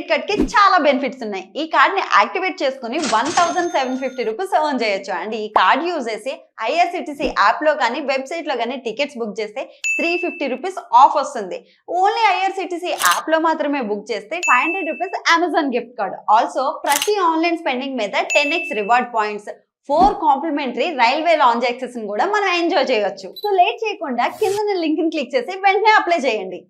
Credit card కి చాలా benefits ఉన్నాయి. ఈ కార్డ్ ని యాక్టివేట్ చేసుకుని 1750 రూపీస్ ఎర్న్ చేయొచ్చు. అండ్ ఈ కార్డ్ యూజ్ చేసి ఐఆర్సిటిసి యాప్ లో కానీ వెబ్సైట్ లో కానీ టికెట్స్ బుక్ చేస్తే 350 రూపీస్ ఆఫ్ వస్తుంది. ఓన్లీ ఐఆర్సిటిసి యాప్ లో మాత్రమే బుక్ చేస్తే 500 rupees Amazon gift card. Also ప్రతి ఆన్లైన్ స్పెండింగ్ మీద 10x reward points, 4 complimentary railway lounge access కూడా మనం ఎంజాయ్ చేయొచ్చు. సో లేట్ చేయకుండా కింద లింక్ ని క్లిక్ చేసి వెంటనే అప్లై చేయండి.